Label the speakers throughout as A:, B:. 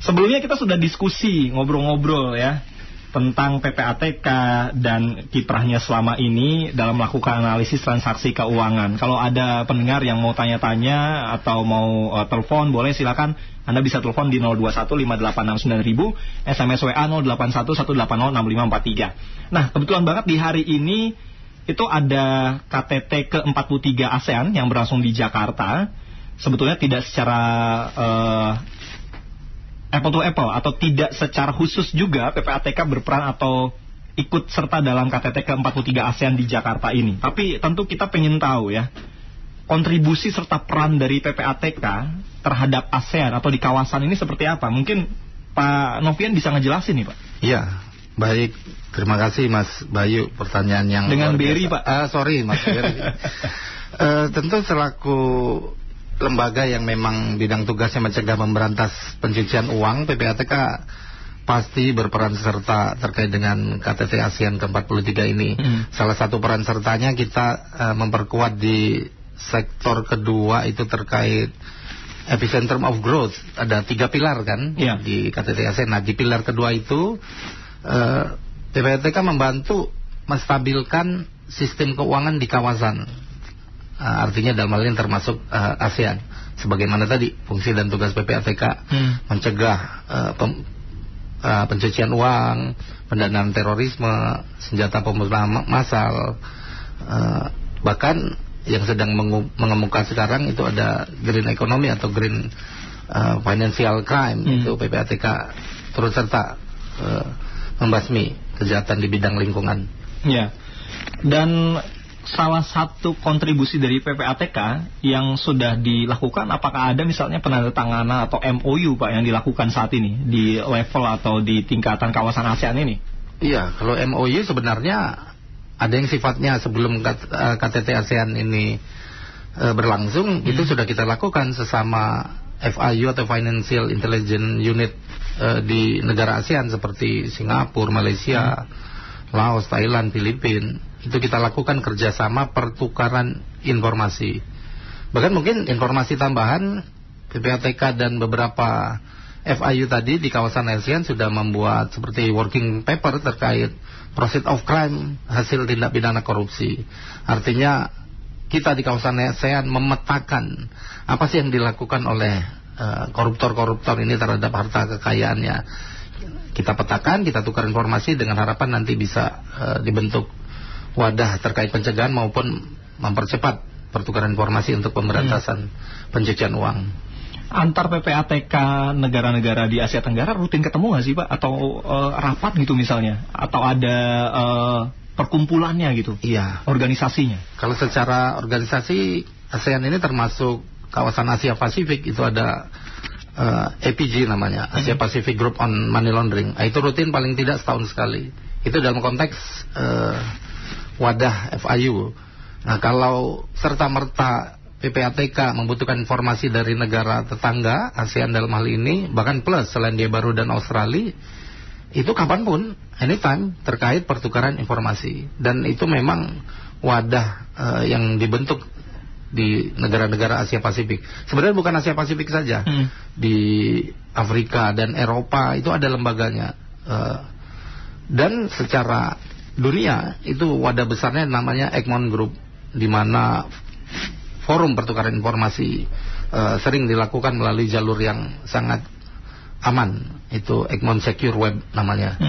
A: Sebelumnya kita sudah diskusi, ngobrol-ngobrol ya, tentang PPATK dan kiprahnya selama ini dalam melakukan analisis transaksi keuangan. Kalau ada pendengar yang mau tanya-tanya atau mau telepon, boleh silakan. Anda bisa telepon di 0215869.000, SMS WA 0811806543. Nah, kebetulan banget di hari ini itu ada KTT ke-43 ASEAN yang berlangsung di Jakarta. Sebetulnya tidak secara apple to apple atau tidak secara khusus juga PPATK berperan atau ikut serta dalam KTT ke-43 ASEAN di Jakarta ini. Tapi tentu kita pengen tahu ya, kontribusi serta peran dari PPATK terhadap ASEAN atau di kawasan ini seperti apa? Mungkin Pak Novian bisa ngejelasin nih Pak.
B: Iya, baik. Terima kasih Mas Bayu, pertanyaan yang
A: dengan BRI Pak.
B: Sorry Mas BRI. Tentu selaku lembaga yang memang bidang tugasnya mencegah memberantas pencucian uang, PPATK pasti berperan serta terkait dengan KTT ASEAN ke-43 ini. Salah satu peran sertanya kita memperkuat di sektor kedua itu terkait epicenter of growth. Ada 3 pilar kan di KTT ASEAN. Nah, di pilar kedua itu PPATK membantu menstabilkan sistem keuangan di kawasan. Artinya dalam hal ini termasuk ASEAN. Sebagaimana tadi fungsi dan tugas PPATK mencegah pencucian uang, pendanaan terorisme, senjata pembunuhan massal, bahkan yang sedang mengemuka sekarang itu ada green economy atau green financial crime. Itu PPATK turut serta membasmi kejahatan di bidang lingkungan.
A: Ya. Dan salah satu kontribusi dari PPATK yang sudah dilakukan, apakah ada misalnya penandatanganan atau MOU Pak yang dilakukan saat ini di level atau di tingkatan kawasan ASEAN ini?
B: Iya, kalau MOU sebenarnya ada yang sifatnya sebelum KTT ASEAN ini berlangsung, itu sudah kita lakukan sesama FIU atau Financial Intelligence Unit di negara ASEAN seperti Singapura, Malaysia, Laos, Thailand, Filipina. Itu kita lakukan kerjasama pertukaran informasi. Bahkan mungkin informasi tambahan, PPATK dan beberapa FIU tadi di kawasan ASEAN sudah membuat seperti working paper terkait proceed of crime, hasil tindak pidana korupsi. Artinya kita di kawasan ASEAN memetakan apa sih yang dilakukan oleh koruptor-koruptor ini terhadap harta kekayaannya. Kita petakan, kita tukar informasi dengan harapan nanti bisa dibentuk wadah terkait pencegahan maupun mempercepat pertukaran informasi untuk pemberantasan pencucian uang.
A: Antar PPATK negara-negara di Asia Tenggara rutin ketemu nggak sih Pak? Atau rapat gitu misalnya? Atau ada perkumpulannya gitu?
B: Iya.
A: Organisasinya?
B: Kalau secara organisasi ASEAN ini termasuk kawasan Asia Pasifik, itu ada APG namanya, Asia Pacific Group on Money Laundering. Itu rutin paling tidak setahun sekali. Itu dalam konteks wadah FIU. Nah, kalau serta-merta PPATK membutuhkan informasi dari negara tetangga ASEAN dalam hal ini, bahkan plus Selandia Baru dan Australia, itu kapanpun, anytime, terkait pertukaran informasi. Dan itu memang wadah yang dibentuk di negara-negara Asia Pasifik. Sebenarnya bukan Asia Pasifik saja, di Afrika dan Eropa itu ada lembaganya. Dan secara dunia itu wadah besarnya namanya Egmont Group, di mana forum pertukaran informasi sering dilakukan melalui jalur yang sangat aman. Itu Egmont Secure Web namanya.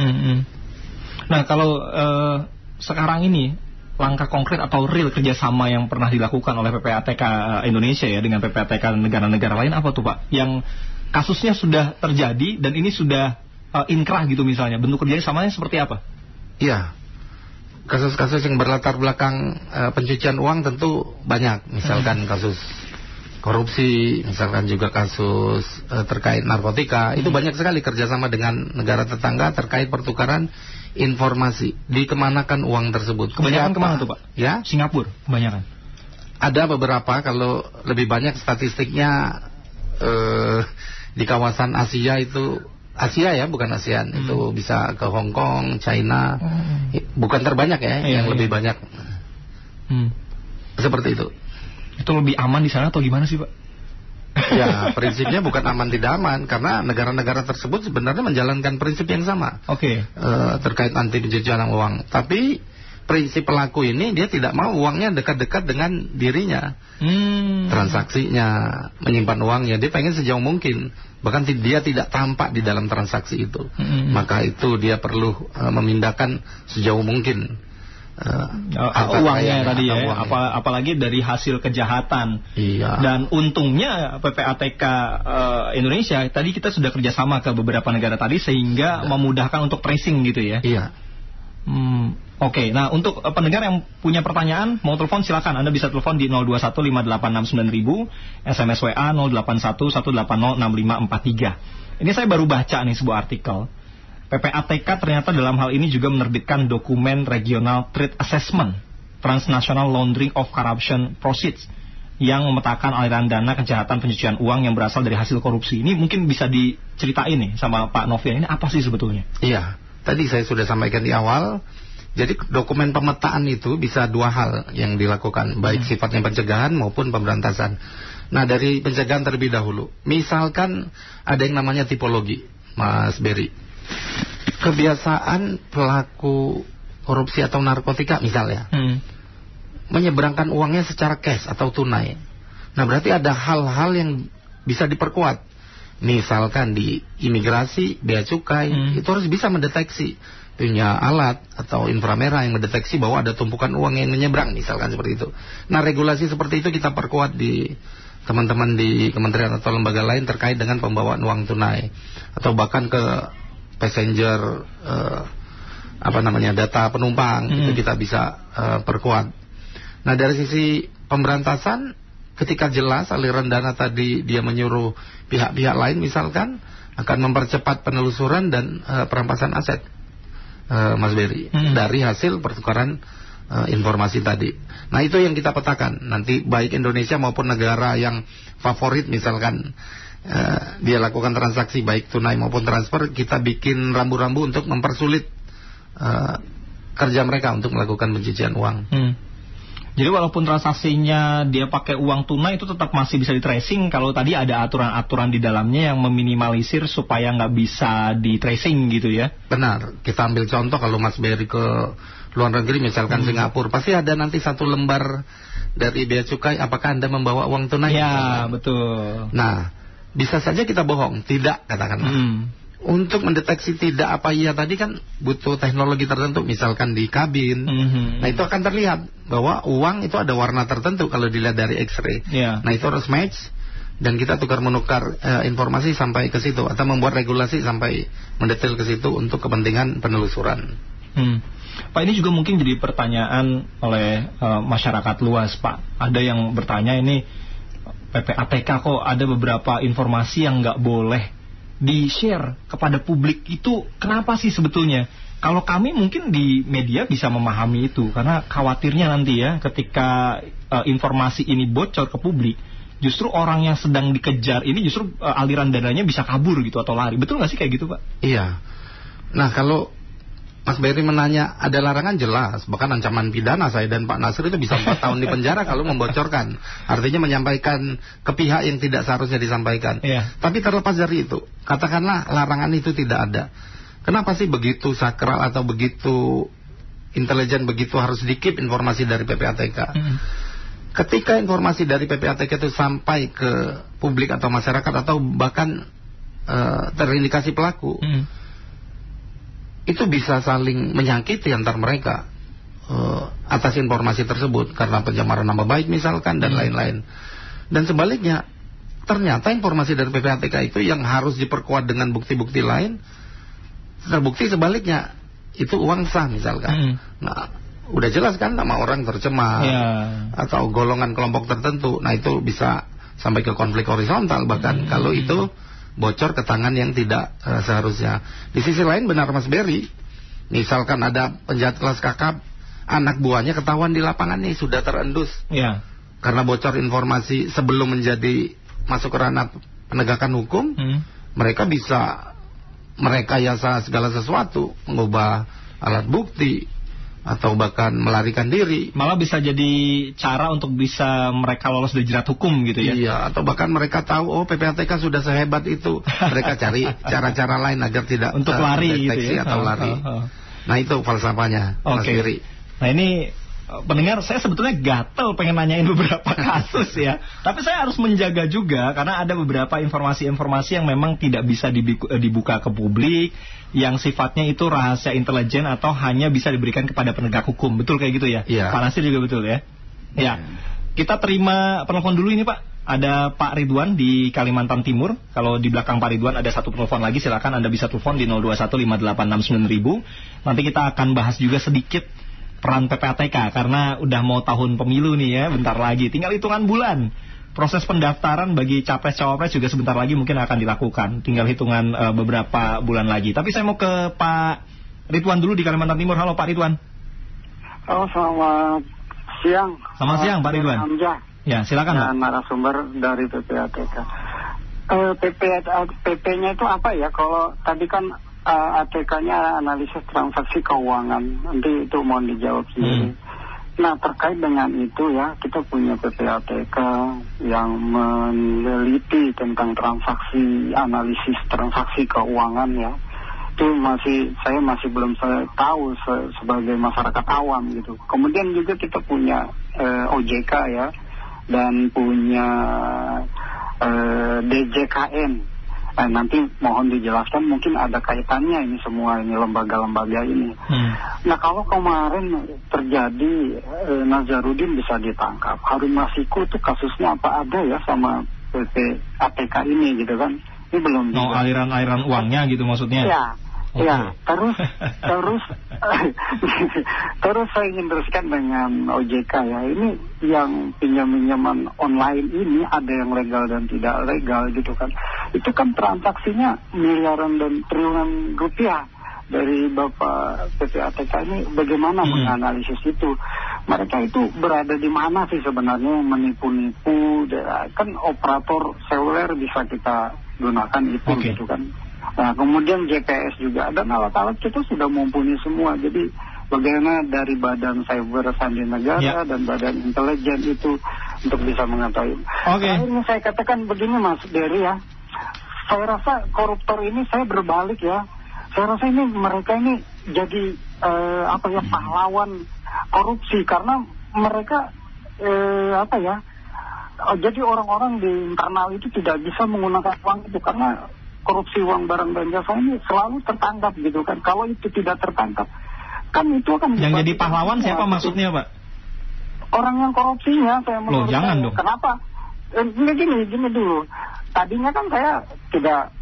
A: Nah, kalau sekarang ini langkah konkret atau real kerjasama yang pernah dilakukan oleh PPATK Indonesia ya dengan PPATK negara-negara lain apa tuh Pak? Yang kasusnya sudah terjadi dan ini sudah inkrah gitu misalnya, bentuk kerjasamanya seperti apa? Iya,
B: kasus-kasus yang berlatar belakang pencucian uang tentu banyak. Misalkan kasus korupsi, misalkan juga kasus terkait narkotika. Itu banyak sekali kerjasama dengan negara tetangga terkait pertukaran informasi. Dikemanakan uang tersebut?
A: Kebanyakan kemana tuh Pak?
B: Ya,
A: Singapura kebanyakan.
B: Ada beberapa, kalau lebih banyak statistiknya di kawasan Asia itu, Asia ya, bukan ASEAN, itu bisa ke Hong Kong, China, bukan terbanyak ya, yang lebih banyak. Seperti itu.
A: Itu lebih aman di sana atau gimana sih Pak?
B: Ya, prinsipnya bukan aman tidak aman, karena negara-negara tersebut sebenarnya menjalankan prinsip yang sama.
A: Oke.
B: Terkait anti pencucian uang. Tapi prinsip pelaku ini dia tidak mau uangnya dekat-dekat dengan dirinya. Transaksinya, menyimpan uangnya, dia pengen sejauh mungkin. Bahkan dia tidak tampak di dalam transaksi itu. Maka itu dia perlu memindahkan sejauh mungkin
A: uangnya tadi ya,
B: uangnya.
A: apalagi dari hasil kejahatan.
B: Iya.
A: Dan untungnya PPATK Indonesia tadi kita sudah kerjasama ke beberapa negara tadi sehingga memudahkan untuk tracing gitu ya.
B: Iya.
A: Oke. Nah, untuk pendengar yang punya pertanyaan mau telepon silakan, Anda bisa telepon di 0215869000, SMS WA 0811806543. Ini saya baru baca nih sebuah artikel. PPATK ternyata dalam hal ini juga menerbitkan dokumen Regional Trade Assessment Transnational Laundering of Corruption Proceeds yang memetakan aliran dana kejahatan pencucian uang yang berasal dari hasil korupsi. Ini mungkin bisa diceritain nih sama Pak Novian, ini apa sih sebetulnya?
B: Iya, tadi saya sudah sampaikan di awal. Jadi dokumen pemetaan itu bisa dua hal yang dilakukan, baik sifatnya pencegahan maupun pemberantasan. Nah, dari pencegahan terlebih dahulu. Misalkan ada yang namanya tipologi, Mas Berry. Kebiasaan pelaku korupsi atau narkotika misalnya menyeberangkan uangnya secara cash atau tunai. Nah, berarti ada hal-hal yang bisa diperkuat. Misalkan di imigrasi, bea cukai, itu harus bisa mendeteksi, punya alat atau inframerah yang mendeteksi bahwa ada tumpukan uang yang menyeberang, misalkan seperti itu. Nah, regulasi seperti itu kita perkuat di teman-teman di kementerian atau lembaga lain terkait dengan pembawaan uang tunai, atau bahkan ke passenger data penumpang, itu kita bisa perkuat. Nah, dari sisi pemberantasan, ketika jelas aliran dana tadi dia menyuruh pihak-pihak lain misalkan akan mempercepat penelusuran dan perampasan aset, Mas Berry, dari hasil pertukaran informasi tadi. Nah, itu yang kita petakan. Nanti baik Indonesia maupun negara yang favorit misalkan dia lakukan transaksi baik tunai maupun transfer, kita bikin rambu-rambu untuk mempersulit kerja mereka untuk melakukan pencucian uang.
A: Jadi walaupun transaksinya dia pakai uang tunai itu tetap masih bisa di tracing kalau tadi ada aturan-aturan di dalamnya yang meminimalisir supaya nggak bisa di tracing gitu ya.
B: Benar. Kita ambil contoh kalau Mas Berry ke luar negeri misalkan Singapura, pasti ada nanti satu lembar dari bea cukai, apakah Anda membawa uang tunai?
A: Ya, betul.
B: Nah, bisa saja kita bohong, tidak katakanlah. Untuk mendeteksi tidak apa iya tadi kan butuh teknologi tertentu, misalkan di kabin. Nah, itu akan terlihat bahwa uang itu ada warna tertentu kalau dilihat dari X-ray. Nah, itu harus match dan kita tukar-menukar informasi sampai ke situ atau membuat regulasi sampai mendetail ke situ untuk kepentingan penelusuran.
A: Pak, ini juga mungkin jadi pertanyaan oleh masyarakat luas, Pak. Ada yang bertanya ini PPATK kok ada beberapa informasi yang nggak boleh di-share kepada publik, itu kenapa sih sebetulnya? Kalau kami mungkin di media bisa memahami itu, karena khawatirnya nanti ya ketika informasi ini bocor ke publik, justru orang yang sedang dikejar ini justru aliran dananya bisa kabur gitu atau lari. Betul nggak sih kayak gitu, Pak? Iya.
B: Nah, kalau Mas Berry menanya ada larangan, jelas, bahkan ancaman pidana saya dan Pak Nasir itu bisa 4 tahun di penjara kalau membocorkan. Artinya menyampaikan ke pihak yang tidak seharusnya disampaikan. Tapi terlepas dari itu, katakanlah larangan itu tidak ada. Kenapa sih begitu sakral atau begitu intelijen, begitu harus di-keep informasi dari PPATK? Ketika informasi dari PPATK itu sampai ke publik atau masyarakat atau bahkan terindikasi pelaku, itu bisa saling menyakiti antar mereka atas informasi tersebut karena pencemaran nama baik misalkan dan lain-lain. Dan sebaliknya, ternyata informasi dari PPATK itu yang harus diperkuat dengan bukti-bukti lain, terbukti sebaliknya itu uang sah misalkan. Nah, udah jelas kan nama orang tercemar atau golongan kelompok tertentu. Nah, itu bisa sampai ke konflik horizontal bahkan kalau itu bocor ke tangan yang tidak seharusnya. Di sisi lain benar Mas Berry, misalkan ada penjahat kelas kakap, anak buahnya ketahuan di lapangan nih sudah terendus karena bocor informasi sebelum menjadi masuk ke ranah penegakan hukum. Mereka bisa merekayasa segala sesuatu, mengubah alat bukti, atau bahkan melarikan diri.
A: Malah bisa jadi cara untuk bisa mereka lolos dari jerat hukum gitu ya.
B: Iya, atau bahkan mereka tahu PPATK sudah sehebat itu, mereka cari cara-cara lain agar tidak
A: untuk lari
B: deteksi
A: gitu ya.
B: atau lari. Nah itu falsafahnya.
A: Oke. Nah ini pendengar, saya sebetulnya gatel pengen nanyain beberapa kasus ya. Tapi saya harus menjaga juga karena ada beberapa informasi-informasi yang memang tidak bisa dibuka ke publik, yang sifatnya itu rahasia intelijen atau hanya bisa diberikan kepada penegak hukum. Betul kayak gitu ya?
B: Iya.
A: Pak Nasir juga betul ya? Ya. Kita terima penelpon dulu ini Pak. Ada Pak Ridwan di Kalimantan Timur. Kalau di belakang Pak Ridwan ada satu penelpon lagi, silakan Anda bisa telepon di 0215869.000. Nanti kita akan bahas juga sedikit peran PPATK karena udah mau tahun pemilu nih ya, bentar lagi. Tinggal hitungan bulan. Proses pendaftaran bagi capres-cawapres juga sebentar lagi mungkin akan dilakukan. Tinggal hitungan beberapa bulan lagi. Tapi saya mau ke Pak Ridwan dulu di Kalimantan Timur. Halo Pak Ridwan.
C: Halo, selamat siang.
A: Selamat siang Pak Ridwan.
C: Hamzah.
A: Ya, silakan Pak.
C: Narasumber dari PPATK. PP-nya itu apa ya? Kalau tadi kan ATK-nya analisis transaksi keuangan. Nanti itu mohon dijawab sendiri. Nah, terkait dengan itu ya, kita punya PPATK yang meneliti tentang analisis transaksi keuangan ya. Itu saya masih belum tahu sebagai masyarakat awam gitu. Kemudian juga kita punya OJK ya, dan punya DJKN. Nanti mohon dijelaskan, mungkin ada kaitannya ini semua ini lembaga-lembaga ini. Nah, kalau kemarin terjadi Nazarudin bisa ditangkap, Harun Masiku itu kasusnya apa ada ya sama PPATK ini gitu kan? Ini belum.
A: Oh, aliran uangnya gitu maksudnya?
C: Ya.
A: Okay.
C: Ya, terus saya ingin teruskan dengan OJK ya. Ini yang pinjam-pinjaman online ini ada yang legal dan tidak legal gitu kan. Itu kan transaksinya miliaran dan triliunan rupiah. Dari Bapak PPATK ini bagaimana menganalisis itu? Mereka itu berada di mana sih sebenarnya menipu-nipu? Kan operator seluler bisa kita gunakan itu gitu kan. Nah, kemudian GPS juga, dan alat-alat kita sudah mumpuni semua. Jadi bagaimana dari Badan Cyber Sandi Negara dan Badan Intelijen itu untuk bisa mengetahui. Ini saya katakan begini Mas Dery ya, saya rasa koruptor ini saya berbalik ya. Saya rasa ini mereka ini jadi pahlawan korupsi karena mereka jadi orang-orang di internal itu tidak bisa menggunakan uang itu karena korupsi uang barang dan jasa ini selalu tertangkap gitu kan. Kalau itu tidak tertangkap kan itu akan
A: yang jadi pahlawan siapa maksudnya Pak?
C: Orang yang korupsinya. Saya
A: menurut jangan
C: saya.
A: Dong.
C: Kenapa? Gini dulu. Tadinya kan saya tidak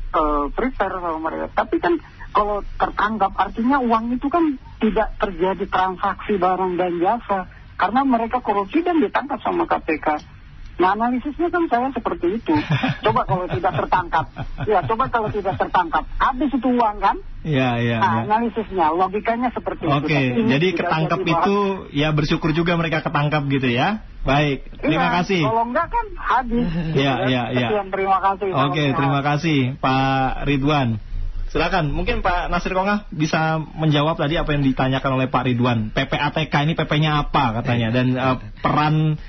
C: prepare sama mereka. Tapi kan kalau tertangkap artinya uang itu kan tidak terjadi transaksi barang dan jasa karena mereka korupsi dan ditangkap sama KPK. Nah, analisisnya kan saya seperti itu. Coba kalau tidak tertangkap. Ya, coba kalau tidak tertangkap. Habis itu uang kan?
A: Iya.
C: Analisisnya, logikanya seperti itu.
A: Oke, jadi ketangkap itu ya bersyukur juga mereka ketangkap gitu ya. Baik, terima kasih.
C: Kalau enggak kan habis.
A: Iya.
C: Terima kasih.
A: Oke, terima kasih Pak Ridwan. Silakan, mungkin Pak Nasir Kongah bisa menjawab tadi apa yang ditanyakan oleh Pak Ridwan. PPATK ini PP-nya apa katanya, dan peran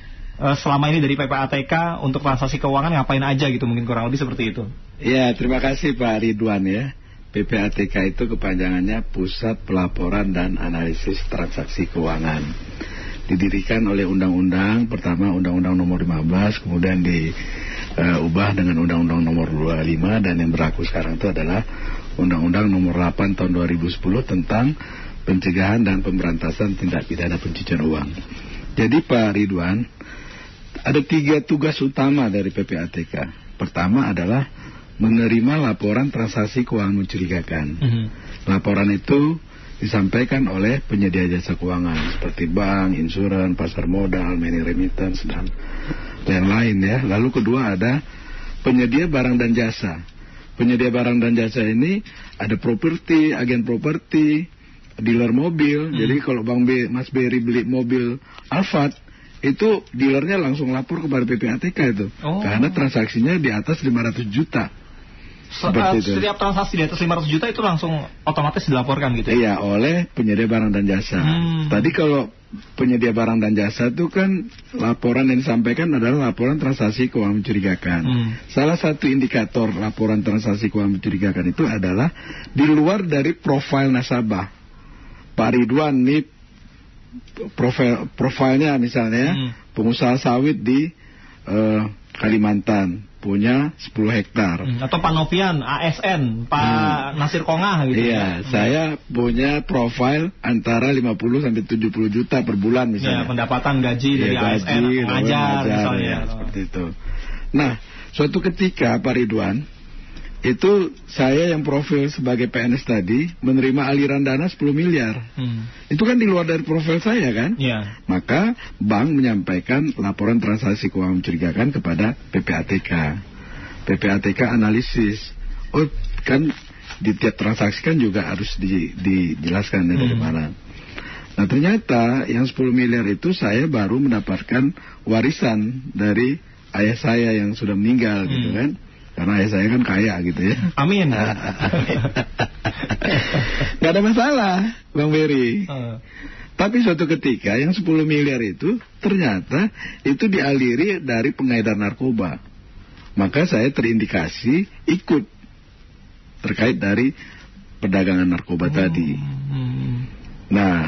A: selama ini dari PPATK untuk transaksi keuangan ngapain aja gitu, mungkin kurang lebih seperti itu.
D: Ya, terima kasih Pak Ridwan ya. PPATK itu kepanjangannya Pusat Pelaporan dan Analisis Transaksi Keuangan. Didirikan oleh undang-undang, pertama Undang-Undang Nomor 15, kemudian diubah dengan Undang-Undang Nomor 25, dan yang berlaku sekarang itu adalah Undang-Undang Nomor 8 tahun 2010 tentang pencegahan dan pemberantasan tindak pidana pencucian uang. Jadi Pak Ridwan, ada 3 tugas utama dari PPATK. Pertama adalah menerima laporan transaksi keuangan mencurigakan. Laporan itu disampaikan oleh penyedia jasa keuangan seperti bank, insuran, pasar modal, money remittance, dan yang lain ya. Lalu kedua ada penyedia barang dan jasa. Penyedia barang dan jasa ini ada properti, agen properti, dealer mobil. Jadi kalau Mas Berry beli mobil Alphard, itu dealernya langsung lapor kepada PPATK itu. Karena transaksinya di atas 500 juta.
A: Setiap transaksi di atas 500 juta itu langsung otomatis dilaporkan gitu ya?
D: Iya, oleh penyedia barang dan jasa. Tadi kalau penyedia barang dan jasa itu kan laporan yang disampaikan adalah laporan transaksi keuangan mencurigakan. Salah satu indikator laporan transaksi keuangan mencurigakan itu adalah di luar dari profil nasabah. Pak Ridwan nih profilnya misalnya pengusaha sawit di Kalimantan, punya 10 hektar.
A: Atau Pak Novian, ASN, Pak Nasir Kongah gitu.
D: Iya, saya punya profil antara 50 sampai 70 juta per bulan misalnya.
A: Ya, pendapatan gaji dari ASN, pengajar misalnya.
D: Ya, seperti itu. Nah, suatu ketika Pak Ridwan, itu saya yang profil sebagai PNS tadi menerima aliran dana 10 miliar. Itu kan di luar dari profil saya kan?
A: Yeah.
D: Maka bank menyampaikan laporan transaksi keuangan mencurigakan kepada PPATK. PPATK analisis. Oh, kan di tiap transaksi kan juga harus dijelaskan dari mana. Nah, ternyata yang 10 miliar itu saya baru mendapatkan warisan dari ayah saya yang sudah meninggal gitu kan. Karena ayah saya kan kaya gitu ya.
A: Amin.
D: Gak ada masalah Bang Ferry. Tapi suatu ketika yang 10 miliar itu ternyata itu dialiri dari pengedar narkoba. Maka saya terindikasi ikut terkait dari perdagangan narkoba tadi. Nah,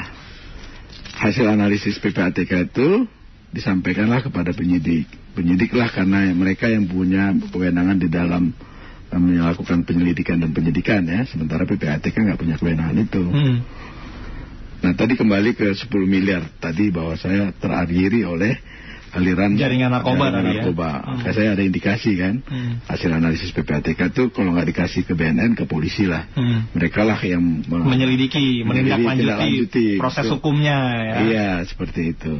D: hasil analisis PPATK itu disampaikanlah kepada penyidik. Penyidiklah karena mereka yang punya kewenangan di dalam melakukan penyelidikan dan penyidikan ya. Sementara PPATK nggak punya kewenangan itu. Nah, tadi kembali ke 10 miliar tadi bahwa saya teraliri oleh aliran
A: jaringan narkoba tadi ya.
D: Kayak saya ada indikasi kan. Hasil analisis PPATK itu kalau nggak dikasih ke BNN, ke polisi lah. Mereka lah yang
A: menyelidiki, menindaklanjuti proses hukumnya ya.
D: Iya, seperti itu.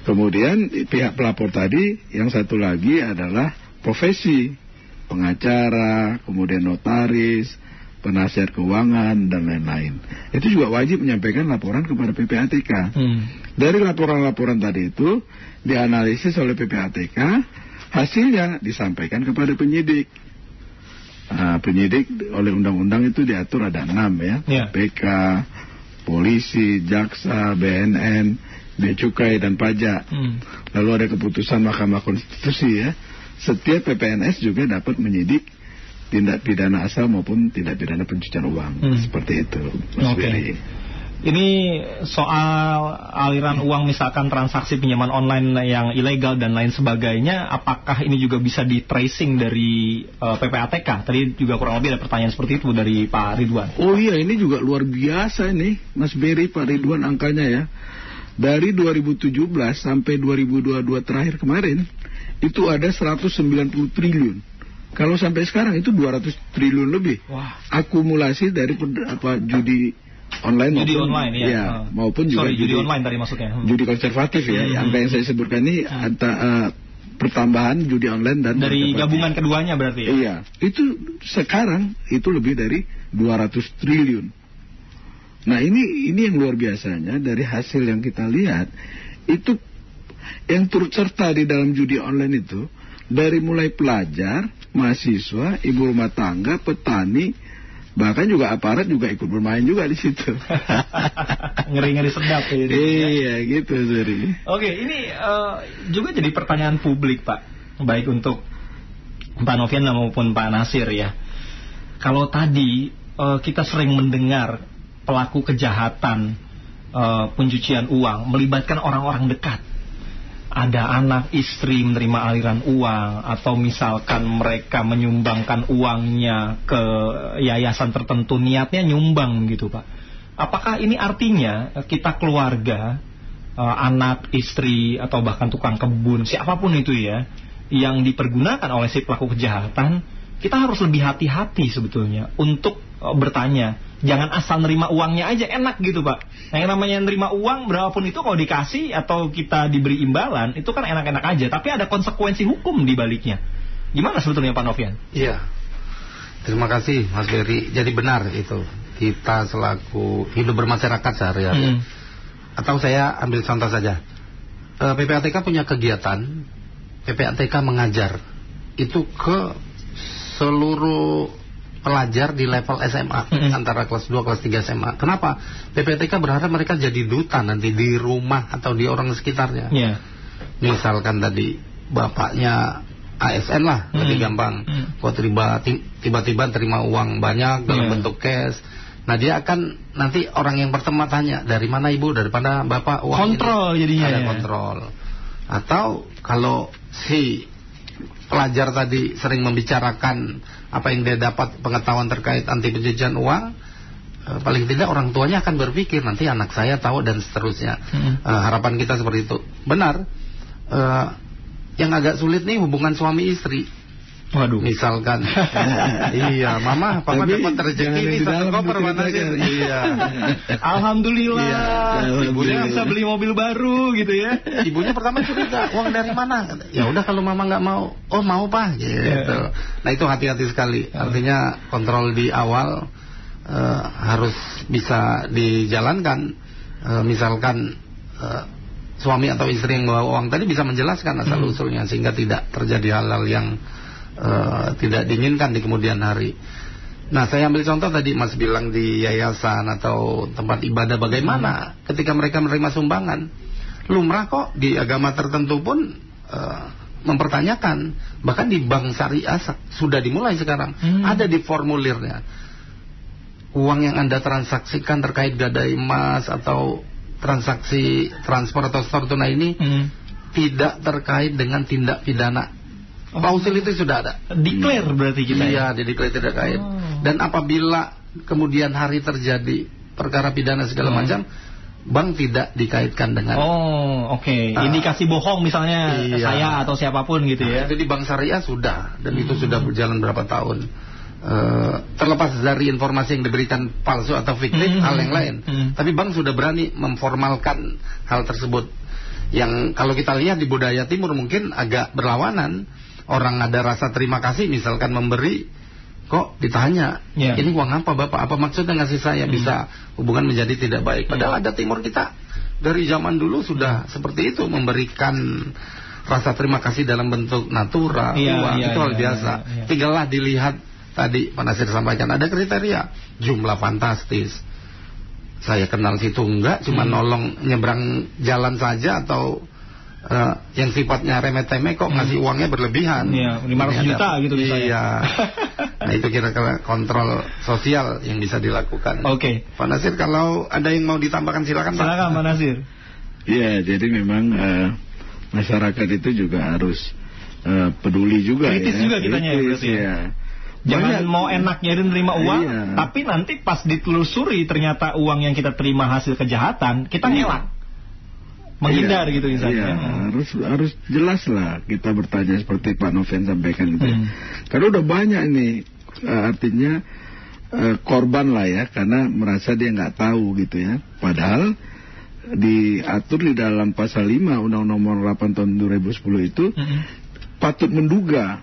D: Kemudian pihak pelapor tadi yang satu lagi adalah profesi pengacara, kemudian notaris, penasihat keuangan dan lain-lain. Itu juga wajib menyampaikan laporan kepada PPATK. Dari laporan-laporan tadi itu dianalisis oleh PPATK, hasilnya disampaikan kepada penyidik. Penyidik oleh undang-undang itu diatur ada 6 ya. PK, polisi, jaksa, BNN, Bea Cukai dan Pajak. Lalu ada keputusan Mahkamah Konstitusi ya. Setiap PPNS juga dapat menyidik tindak pidana asal maupun tindak pidana pencucian uang. Seperti itu, Mas Ferry.
A: Ini soal aliran uang, misalkan transaksi pinjaman online yang ilegal dan lain sebagainya, apakah ini juga bisa di tracing dari PPATK? Tadi juga kurang lebih ada pertanyaan seperti itu dari Pak Ridwan.
D: Oh iya, ini juga luar biasa nih Mas Ferry, Pak Ridwan, angkanya ya. Dari 2017 sampai 2022 terakhir kemarin itu ada 190 triliun. Kalau sampai sekarang itu 200 triliun lebih.
A: Wah.
D: Akumulasi dari judi online maupun juga
A: judi online tadi maksudnya.
D: Judi konservatif ya. Angka yang saya sebutkan ini pertambahan judi online dan
A: dari gabungan keduanya berarti ya.
D: Iya. Itu sekarang itu lebih dari 200 triliun. Nah, ini yang luar biasanya dari hasil yang kita lihat itu yang turut serta di dalam judi online itu dari mulai pelajar, mahasiswa, ibu rumah tangga, petani, bahkan juga aparat juga ikut bermain juga di situ.
A: Ngeri-ngeri sedap ya.
D: Iya, gitu Suri.
A: Oke, ini juga jadi pertanyaan publik Pak, baik untuk Pak Novian maupun Pak Nasir ya. Kalau tadi kita sering mendengar pelaku kejahatan pencucian uang melibatkan orang-orang dekat. Ada anak istri menerima aliran uang, atau misalkan mereka menyumbangkan uangnya ke yayasan tertentu, niatnya nyumbang gitu Pak. Apakah ini artinya kita keluarga, anak, istri, atau bahkan tukang kebun, siapapun itu ya, yang dipergunakan oleh si pelaku kejahatan, kita harus lebih hati-hati sebetulnya untuk bertanya. Jangan asal nerima uangnya aja enak gitu Pak. Nah, yang namanya nerima uang berapapun itu kalau dikasih atau kita diberi imbalan itu kan enak-enak aja, tapi ada konsekuensi hukum di baliknya. Gimana sebetulnya Pak Novian?
B: Iya. Terima kasih Mas Ferry. Jadi benar itu. Kita selaku hidup bermasyarakat sehari-hari. Atau saya ambil contoh saja. PPATK punya kegiatan PPATK mengajar. Itu ke seluruh pelajar di level SMA, antara kelas 2, kelas 3 SMA. Kenapa? PPATK berharap mereka jadi duta nanti di rumah atau di orang sekitarnya. Misalkan tadi bapaknya ASN lah, lebih gampang. Kok tiba-tiba terima uang banyak dalam bentuk cash. Nah, dia akan nanti orang yang pertama tanya, dari mana ibu, daripada bapak, uang
A: kontrol ini. Jadinya
B: ada kontrol. Atau kalau si pelajar tadi sering membicarakan apa yang dia dapat pengetahuan terkait anti pencucian uang, paling tidak orang tuanya akan berpikir nanti anak saya tahu dan seterusnya. Harapan kita seperti itu. Benar. Yang agak sulit nih hubungan suami istri.
A: Waduh.
B: Misalkan iya, mama, papa dapat rezeki nih 1 koper mana sih? Iya.
A: Alhamdulillah. Ibunya bisa beli mobil baru gitu ya.
B: Ibunya pertama curiga, uang dari mana? Ya udah kalau mama nggak mau, oh mau pak, gitu. Nah itu hati-hati sekali. Artinya kontrol di awal harus bisa dijalankan. Misalkan suami atau istri yang bawa uang tadi bisa menjelaskan asal usulnya sehingga tidak terjadi hal-hal yang tidak diinginkan di kemudian hari. Nah, saya ambil contoh tadi Mas bilang di yayasan atau tempat ibadah, bagaimana ketika mereka menerima sumbangan. Lumrah kok di agama tertentu pun mempertanyakan. Bahkan di bank syariah sudah dimulai sekarang. Ada di formulirnya. Uang yang Anda transaksikan terkait gadai emas atau transaksi transfer atau setor tunai ini tidak terkait dengan tindak pidana. Klausul itu sudah ada.
A: Declare berarti kita.
B: Iya, declare tidak terkait. Dan apabila kemudian hari terjadi perkara pidana segala macam, bank tidak dikaitkan dengan.
A: Indikasi bohong misalnya saya atau siapapun gitu ya.
B: Itu di bank syariah sudah, dan itu sudah berjalan berapa tahun. Terlepas dari informasi yang diberikan palsu atau fiktif, hal yang lain. Tapi bank sudah berani memformalkan hal tersebut. Yang kalau kita lihat di budaya timur mungkin agak berlawanan. Orang ada rasa terima kasih, misalkan memberi, kok ditanya, ini uang apa bapak, apa maksudnya ngasih saya, bisa hubungan menjadi tidak baik. Padahal ada timur kita dari zaman dulu sudah seperti itu, memberikan rasa terima kasih dalam bentuk natura, uang, itu hal biasa. Tinggallah dilihat tadi Pak Nasir sampaikan, ada kriteria, jumlah fantastis. Saya kenal situ enggak, cuma nolong nyebrang jalan saja, atau yang sifatnya remeh-temeh kok ngasih uangnya berlebihan.
A: 500 juta gitu misalnya.
B: Iya. Nah itu kira-kira kontrol sosial yang bisa dilakukan. Pak Nasir, kalau ada yang mau ditambahkan silakan Pak.
A: Silakan Pak Nasir.
D: Iya, jadi memang masyarakat itu juga harus peduli juga.
A: Kritis juga kitanya ya. Jangan mau enaknya nerima uang, tapi nanti pas ditelusuri ternyata uang yang kita terima hasil kejahatan, kita ngelak. Menghindar gitu misalnya.
D: Harus jelas lah kita bertanya seperti Pak Noven sampaikan gitu. Karena udah banyak ini artinya korban lah ya, karena merasa dia nggak tahu gitu ya. Padahal diatur di dalam pasal 5 Undang-Undang Nomor 8 Tahun 2010 itu patut menduga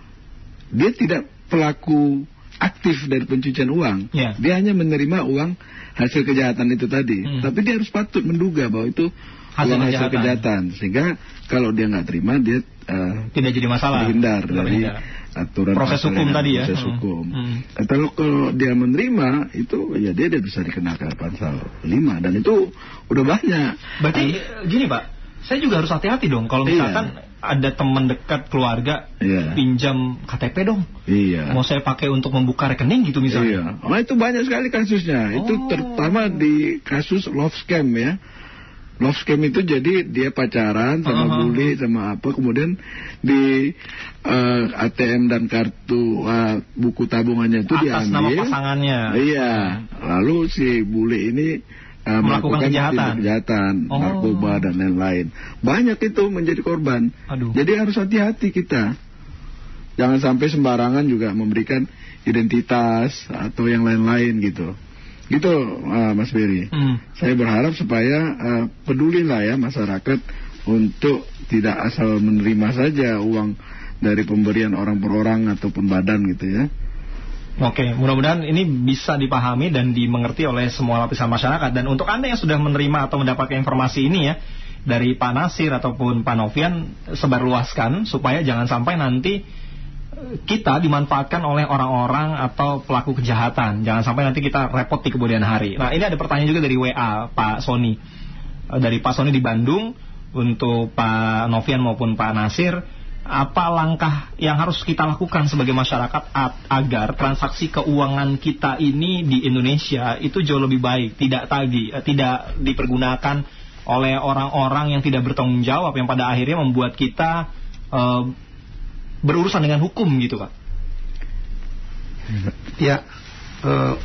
D: dia tidak pelaku aktif dari pencucian uang. Dia hanya menerima uang hasil kejahatan itu tadi. Tapi dia harus patut menduga bahwa itu hasil kejahatan, sehingga kalau dia nggak terima dia
A: tidak jadi masalah,
D: terhindar dari aturan
A: proses hukum tadi ya.
D: Proses hukum. Kalau dia menerima itu ya dia bisa dikenakan pasal 5 dan itu udah banyak.
A: Berarti gini Pak, saya juga harus hati-hati dong kalau misalkan ada teman dekat keluarga pinjam KTP dong. Mau saya pakai untuk membuka rekening gitu misalnya.
D: Nah itu banyak sekali kasusnya. Itu terutama di kasus love scam ya. Love scam itu jadi dia pacaran sama bule sama apa, kemudian di ATM dan kartu buku tabungannya itu diambil
A: atas nama pasangannya.
D: Iya, lalu si bule ini melakukan kejahatan, narkoba dan lain-lain. Banyak itu menjadi korban. Jadi harus hati-hati kita. Jangan sampai sembarangan juga memberikan identitas atau yang lain-lain gitu. Gitu Mas Beri. Saya berharap supaya pedulilah ya masyarakat untuk tidak asal menerima saja uang dari pemberian orang per orang ataupun badan gitu ya.
A: Mudah-mudahan ini bisa dipahami dan dimengerti oleh semua lapisan masyarakat. Dan untuk Anda yang sudah menerima atau mendapatkan informasi ini ya dari Pak Nasir ataupun Pak Novian, sebarluaskan supaya jangan sampai nanti kita dimanfaatkan oleh orang-orang atau pelaku kejahatan. Jangan sampai nanti kita repot di kemudian hari. Nah, ini ada pertanyaan juga dari WA Pak Sony. Dari Pak Sony di Bandung, untuk Pak Novian maupun Pak Nasir, apa langkah yang harus kita lakukan sebagai masyarakat agar transaksi keuangan kita ini di Indonesia itu jauh lebih baik, tidak dipergunakan oleh orang-orang yang tidak bertanggung jawab, yang pada akhirnya membuat kita berurusan dengan hukum gitu, Pak?
B: Ya,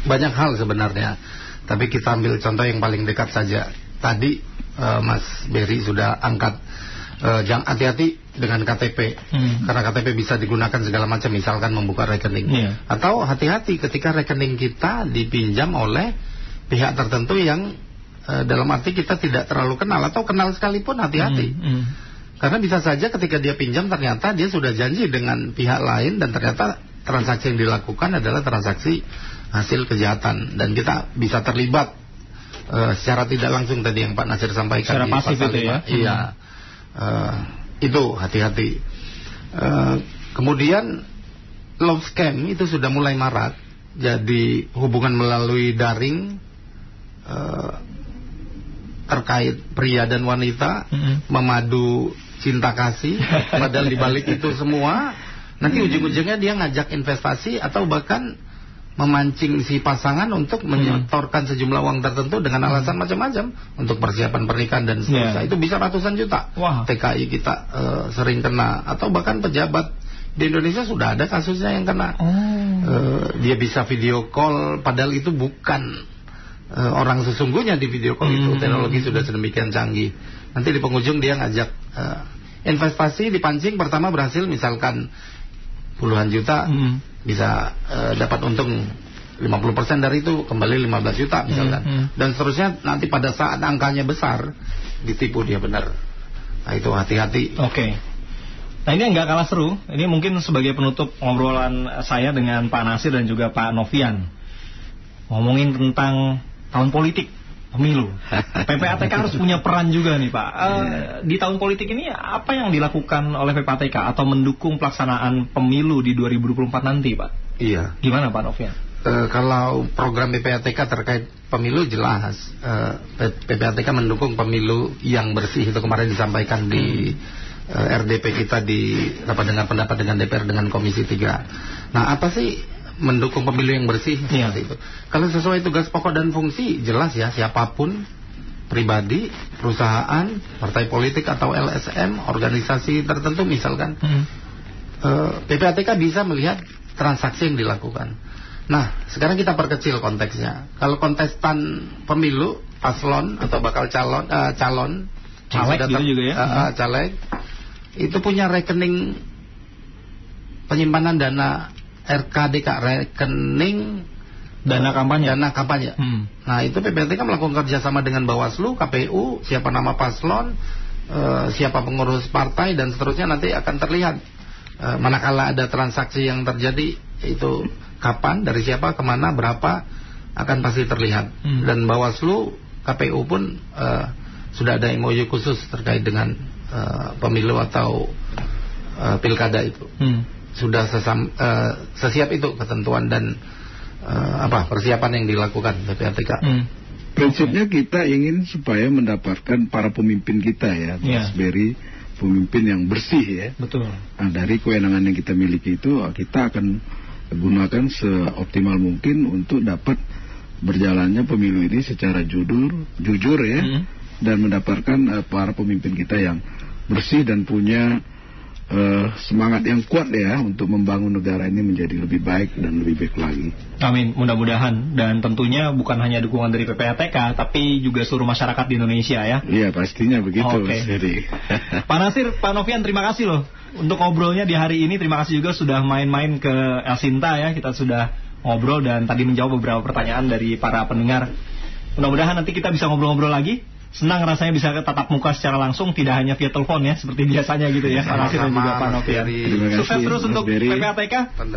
B: banyak hal sebenarnya. Tapi kita ambil contoh yang paling dekat saja. Tadi Mas Berry sudah angkat, jangan hati-hati dengan KTP, karena KTP bisa digunakan segala macam, misalkan membuka rekening, atau hati-hati ketika rekening kita dipinjam oleh pihak tertentu yang dalam arti kita tidak terlalu kenal atau kenal sekalipun, hati-hati. Karena bisa saja ketika dia pinjam ternyata dia sudah janji dengan pihak lain dan ternyata transaksi yang dilakukan adalah transaksi hasil kejahatan, dan kita bisa terlibat secara tidak langsung tadi yang Pak Nasir sampaikan.
A: Secara pasif itu ya?
B: Iya. Itu hati-hati. Kemudian love scam itu sudah mulai marak. Jadi hubungan melalui daring terkait pria dan wanita memadu cinta kasih, padahal dibalik itu semua nanti ujung-ujungnya dia ngajak investasi atau bahkan memancing si pasangan untuk menyetorkan sejumlah uang tertentu dengan alasan macam-macam untuk persiapan pernikahan dan seterusnya. Itu bisa ratusan juta. TKI kita sering kena, atau bahkan pejabat di Indonesia sudah ada kasusnya yang kena. Dia bisa video call padahal itu bukan orang sesungguhnya di video call itu. Teknologi sudah sedemikian canggih. Nanti di penghujung dia ngajak investasi, dipancing, pertama berhasil misalkan puluhan juta, bisa dapat untung 50% dari itu, kembali 15 juta misalkan, dan seterusnya. Nanti pada saat angkanya besar ditipu dia benar. Nah itu hati-hati.
A: Oke. Nah ini nggak kalah seru. Ini mungkin sebagai penutup ngobrolan saya dengan Pak Nasir dan juga Pak Novian, ngomongin tentang tahun politik, pemilu. PPATK harus punya peran juga nih Pak. Di tahun politik ini apa yang dilakukan oleh PPATK atau mendukung pelaksanaan pemilu di 2024 nanti, Pak?
B: Iya.
A: Gimana Pak Novian?
B: Kalau program PPATK terkait pemilu jelas, PPATK mendukung pemilu yang bersih. Itu kemarin disampaikan di RDP kita di rapat dengar pendapat dengan DPR dengan Komisi 3. Nah, apa sih mendukung pemilu yang bersih? Itu. Kalau sesuai tugas pokok dan fungsi, jelas ya, siapapun, pribadi, perusahaan, partai politik atau LSM, organisasi tertentu misalkan, PPATK bisa melihat transaksi yang dilakukan. Nah, sekarang kita perkecil konteksnya. Kalau kontestan pemilu, paslon atau bakal calon
A: caleg gitu juga ya?
B: Caleg itu punya rekening penyimpanan dana RKDK, rekening
A: dana kampanye.
B: Nah itu PPATK melakukan kerjasama dengan Bawaslu, KPU, siapa nama paslon, siapa pengurus partai dan seterusnya, nanti akan terlihat manakala ada transaksi yang terjadi itu kapan, dari siapa, kemana, berapa, akan pasti terlihat. Dan Bawaslu, KPU pun sudah ada MOU khusus terkait dengan pemilu atau pilkada itu. Sudah sesiap itu ketentuan dan persiapan yang dilakukan PPATK.
D: Prinsipnya kita ingin supaya mendapatkan para pemimpin kita ya, Mas Berry, pemimpin yang bersih ya.
A: Betul.
D: Nah, dari kewenangan yang kita miliki itu kita akan gunakan seoptimal mungkin untuk dapat berjalannya pemilu ini secara jujur ya, dan mendapatkan para pemimpin kita yang bersih dan punya semangat yang kuat ya untuk membangun negara ini menjadi lebih baik dan lebih baik lagi.
A: Amin, mudah-mudahan. Dan tentunya bukan hanya dukungan dari PPATK, tapi juga seluruh masyarakat di Indonesia ya.
D: Iya, pastinya begitu.
A: Jadi Pak Nasir, Pak Novian, terima kasih loh untuk ngobrolnya di hari ini. Terima kasih juga sudah main-main ke El Sinta ya. Kita sudah ngobrol dan tadi menjawab beberapa pertanyaan dari para pendengar. Mudah-mudahan nanti kita bisa ngobrol-ngobrol lagi. Senang rasanya bisa tatap muka secara langsung, tidak hanya via telepon ya, seperti biasanya gitu ya. Pak Nasir dan juga Pak Novian. Sukses terus untuk PPATK.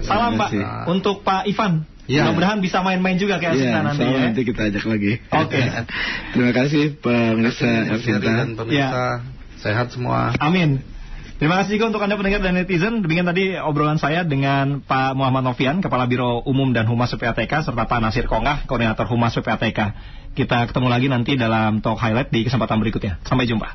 A: Salam Pak untuk Pak Ivan. Mudah-mudahan bisa main-main juga kayak Sinta nanti ya.
D: Nanti kita ajak lagi.
A: Oke.
D: Terima kasih pemirsa Sinta
B: dan pemirsa. Sehat semua.
A: Amin. Terima kasih juga untuk Anda pendengar dan netizen. Demikian tadi obrolan saya dengan Pak Muhammad Novian, Kepala Biro Umum dan Humas PPATK, serta Pak Nasir Kongah, Koordinator Humas PPATK. Kita ketemu lagi nanti dalam Talk Highlight di kesempatan berikutnya. Sampai jumpa.